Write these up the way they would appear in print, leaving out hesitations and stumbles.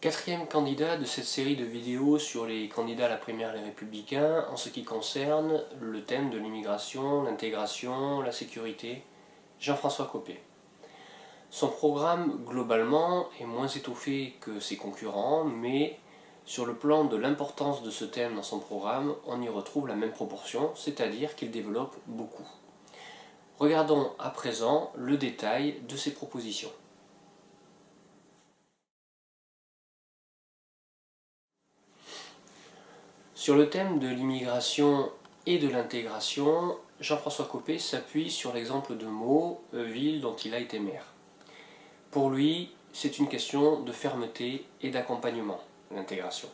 Quatrième candidat de cette série de vidéos sur les candidats à la primaire Les Républicains en ce qui concerne le thème de l'immigration, l'intégration, la sécurité, Jean-François Copé. Son programme, globalement, est moins étoffé que ses concurrents, mais sur le plan de l'importance de ce thème dans son programme, on y retrouve la même proportion, c'est-à-dire qu'il développe beaucoup. Regardons à présent le détail de ses propositions. Sur le thème de l'immigration et de l'intégration, Jean-François Copé s'appuie sur l'exemple de Meaux, ville dont il a été maire. Pour lui, c'est une question de fermeté et d'accompagnement, l'intégration.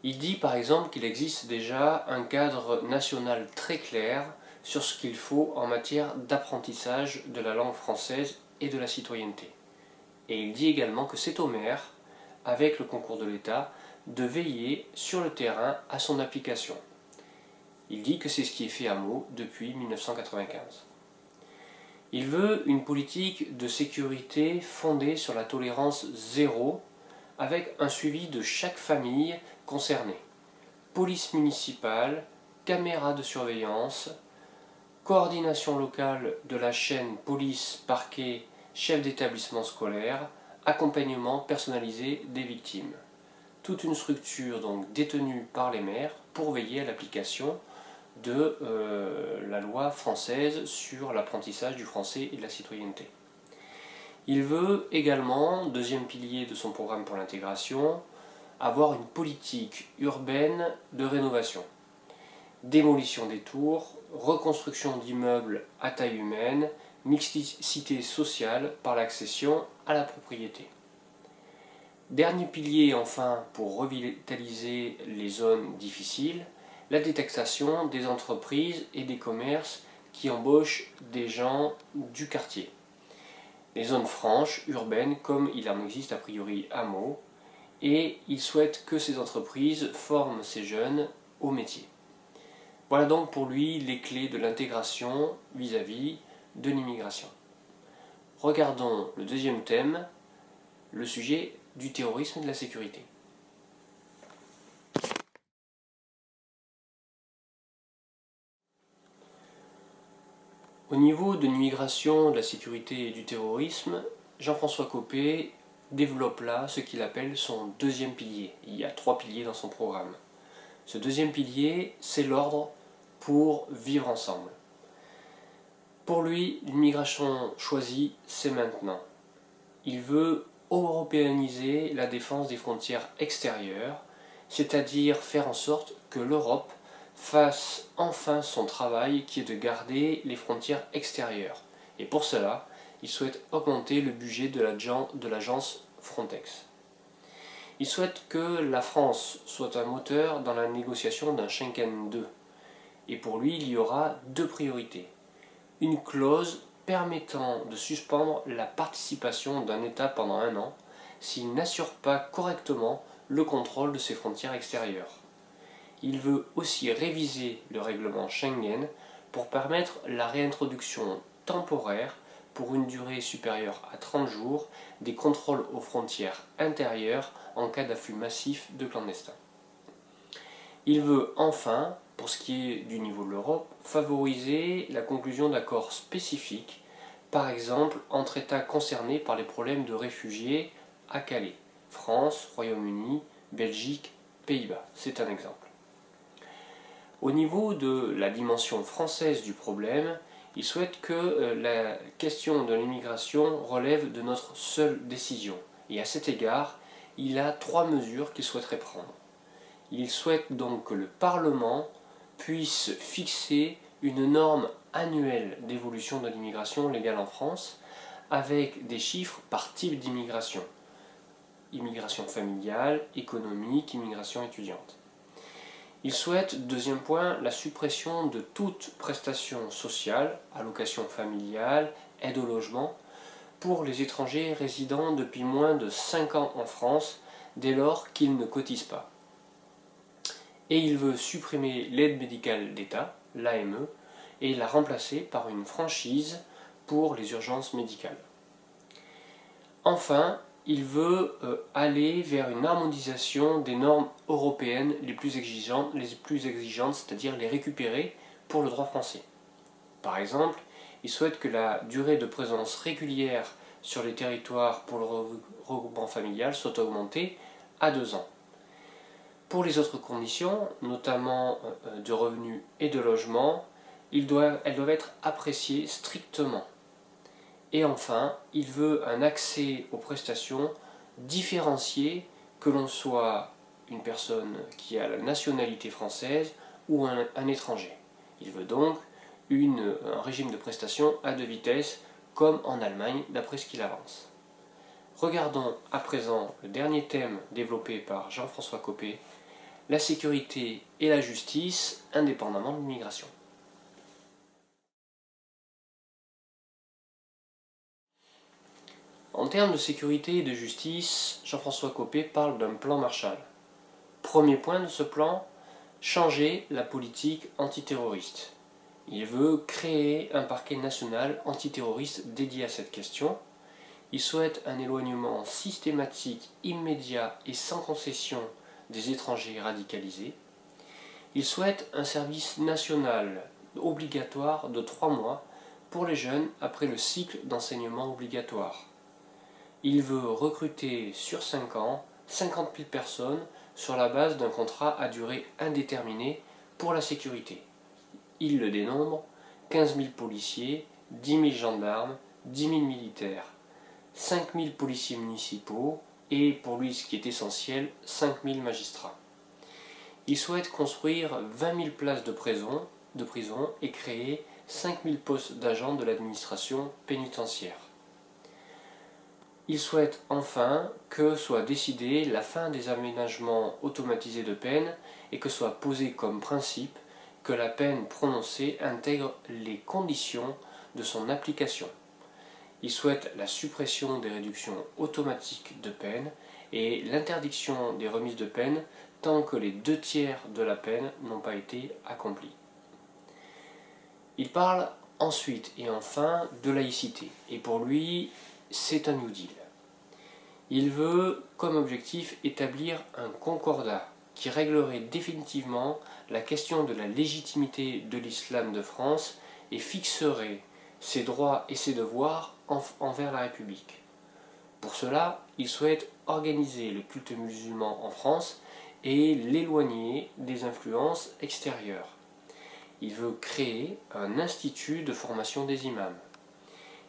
Il dit par exemple qu'il existe déjà un cadre national très clair sur ce qu'il faut en matière d'apprentissage de la langue française et de la citoyenneté. Et il dit également que c'est aux maires, avec le concours de l'État, de veiller sur le terrain à son application. Il dit que c'est ce qui est fait à Meaux depuis 1995. Il veut une politique de sécurité fondée sur la tolérance zéro, avec un suivi de chaque famille concernée. Police municipale, caméras de surveillance, coordination locale de la chaîne police, parquet, chef d'établissement scolaire, accompagnement personnalisé des victimes. Toute une structure donc détenue par les maires pour veiller à l'application de la loi française sur l'apprentissage du français et de la citoyenneté. Il veut également, deuxième pilier de son programme pour l'intégration, avoir une politique urbaine de rénovation. Démolition des tours, reconstruction d'immeubles à taille humaine, mixité sociale par l'accession à la propriété. Dernier pilier enfin pour revitaliser les zones difficiles, la détectation des entreprises et des commerces qui embauchent des gens du quartier. Les zones franches, urbaines, comme il en existe a priori à Meaux, et il souhaite que ces entreprises forment ces jeunes au métier. Voilà donc pour lui les clés de l'intégration vis-à-vis de l'immigration. Regardons le deuxième thème, le sujet du terrorisme et de la sécurité. Au niveau de l'immigration, de la sécurité et du terrorisme, Jean-François Copé développe là ce qu'il appelle son deuxième pilier. Il y a 3 piliers dans son programme. Ce deuxième pilier, c'est l'ordre pour vivre ensemble. Pour lui, l'immigration choisie, c'est maintenant. Il veut européaniser la défense des frontières extérieures, c'est-à-dire faire en sorte que l'Europe fasse enfin son travail qui est de garder les frontières extérieures. Et pour cela, il souhaite augmenter le budget de l'agence Frontex. Il souhaite que la France soit un moteur dans la négociation d'un Schengen II. Et pour lui, il y aura 2 priorités. Une clause permettant de suspendre la participation d'un État pendant 1 an s'il n'assure pas correctement le contrôle de ses frontières extérieures. Il veut aussi réviser le règlement Schengen pour permettre la réintroduction temporaire pour une durée supérieure à 30 jours des contrôles aux frontières intérieures en cas d'afflux massif de clandestins. Il veut enfin, pour ce qui est du niveau de l'Europe, favoriser la conclusion d'accords spécifiques, par exemple entre États concernés par les problèmes de réfugiés à Calais, France, Royaume-Uni, Belgique, Pays-Bas. C'est un exemple. Au niveau de la dimension française du problème, il souhaite que la question de l'immigration relève de notre seule décision. Et à cet égard, il a 3 mesures qu'il souhaiterait prendre. Il souhaite donc que le Parlement puisse fixer une norme annuelle d'évolution de l'immigration légale en France avec des chiffres par type d'immigration. Immigration familiale, économique, immigration étudiante. Il souhaite, deuxième point, la suppression de toute prestation sociale, allocation familiale, aide au logement, pour les étrangers résidant depuis moins de 5 ans en France dès lors qu'ils ne cotisent pas. Et il veut supprimer l'aide médicale d'État, l'AME, et la remplacer par une franchise pour les urgences médicales. Enfin, il veut aller vers une harmonisation des normes européennes les plus exigeantes, c'est-à-dire les récupérer pour le droit français. Par exemple, il souhaite que la durée de présence régulière sur les territoires pour le regroupement familial soit augmentée à 2 ans. Pour les autres conditions, notamment de revenus et de logement, elles doivent être appréciées strictement. Et enfin, il veut un accès aux prestations différencié, que l'on soit une personne qui a la nationalité française ou un étranger. Il veut donc un régime de prestations à 2 vitesses, comme en Allemagne, d'après ce qu'il avance. Regardons à présent le dernier thème développé par Jean-François Copé, la sécurité et la justice, indépendamment de l'immigration. En termes de sécurité et de justice, Jean-François Copé parle d'un plan Marshall. Premier point de ce plan, changer la politique antiterroriste. Il veut créer un parquet national antiterroriste dédié à cette question. Il souhaite un éloignement systématique, immédiat et sans concession des étrangers radicalisés. Il souhaite un service national obligatoire de 3 mois pour les jeunes après le cycle d'enseignement obligatoire. Il veut recruter sur 5 ans 50 000 personnes sur la base d'un contrat à durée indéterminée pour la sécurité. Il le dénombre 15 000 policiers, 10 000 gendarmes, 10 000 militaires, 5 000 policiers municipaux et, pour lui ce qui est essentiel, 5 000 magistrats. Il souhaite construire 20 000 places de prison et créer 5 000 postes d'agents de l'administration pénitentiaire. Il souhaite enfin que soit décidée la fin des aménagements automatisés de peine et que soit posé comme principe que la peine prononcée intègre les conditions de son application. Il souhaite la suppression des réductions automatiques de peine et l'interdiction des remises de peine tant que les 2/3 de la peine n'ont pas été accomplis. Il parle ensuite et enfin de laïcité, et pour lui, c'est un New Deal. Il veut comme objectif établir un concordat qui réglerait définitivement la question de la légitimité de l'islam de France et fixerait ses droits et ses devoirs envers la République. Pour cela, il souhaite organiser le culte musulman en France et l'éloigner des influences extérieures. Il veut créer un institut de formation des imams.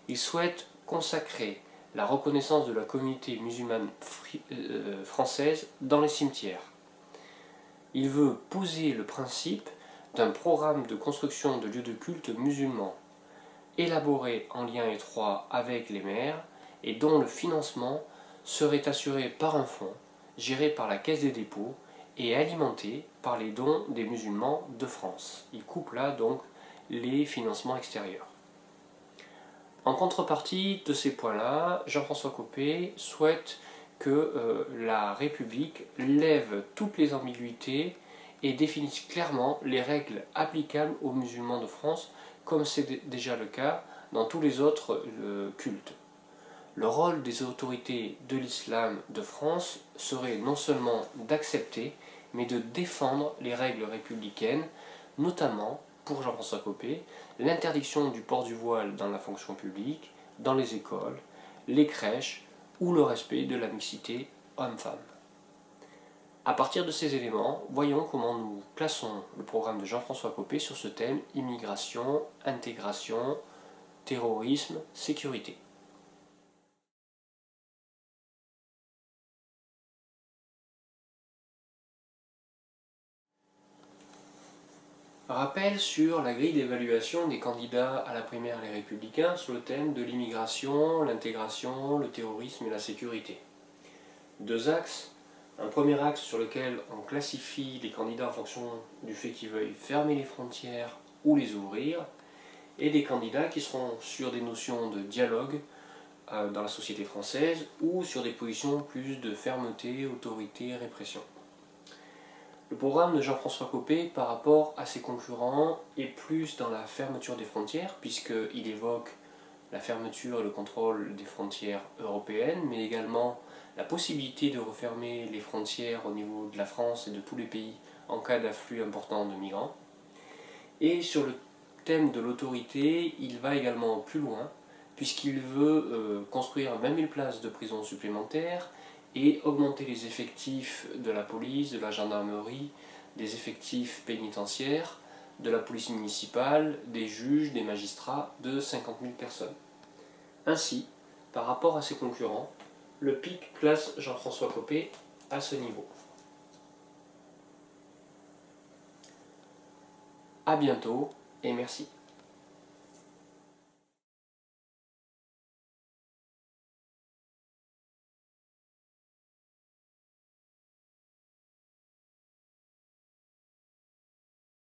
Il souhaite consacrer la reconnaissance de la communauté musulmane française dans les cimetières. Il veut poser le principe d'un programme de construction de lieux de culte musulmans, élaboré en lien étroit avec les maires et dont le financement serait assuré par un fonds géré par la Caisse des dépôts et alimenté par les dons des musulmans de France. Il coupe là donc les financements extérieurs. En contrepartie de ces points-là, Jean-François Copé souhaite que la République lève toutes les ambiguïtés et définisse clairement les règles applicables aux musulmans de France, comme c'est déjà le cas dans tous les autres cultes. Le rôle des autorités de l'islam de France serait non seulement d'accepter, mais de défendre les règles républicaines, notamment, pour Jean-François Copé, l'interdiction du port du voile dans la fonction publique, dans les écoles, les crèches ou le respect de la mixité homme-femme. À partir de ces éléments, voyons comment nous plaçons le programme de Jean-François Copé sur ce thème immigration, intégration, terrorisme, sécurité. Rappel sur la grille d'évaluation des candidats à la primaire Les Républicains sur le thème de l'immigration, l'intégration, le terrorisme et la sécurité. 2 axes. Un premier axe sur lequel on classifie les candidats en fonction du fait qu'ils veuillent fermer les frontières ou les ouvrir, et des candidats qui seront sur des notions de dialogue dans la société française ou sur des positions plus de fermeté, autorité, répression. Le programme de Jean-François Copé par rapport à ses concurrents est plus dans la fermeture des frontières, puisqu'il évoque la fermeture et le contrôle des frontières européennes, mais également la possibilité de refermer les frontières au niveau de la France et de tous les pays en cas d'afflux important de migrants. Et sur le thème de l'autorité, il va également plus loin, puisqu'il veut construire 20 000 places de prison supplémentaires et augmenter les effectifs de la police, de la gendarmerie, des effectifs pénitentiaires, de la police municipale, des juges, des magistrats, de 50 000 personnes. Ainsi, par rapport à ses concurrents, le PIC classe Jean-François Copé à ce niveau. A bientôt et merci.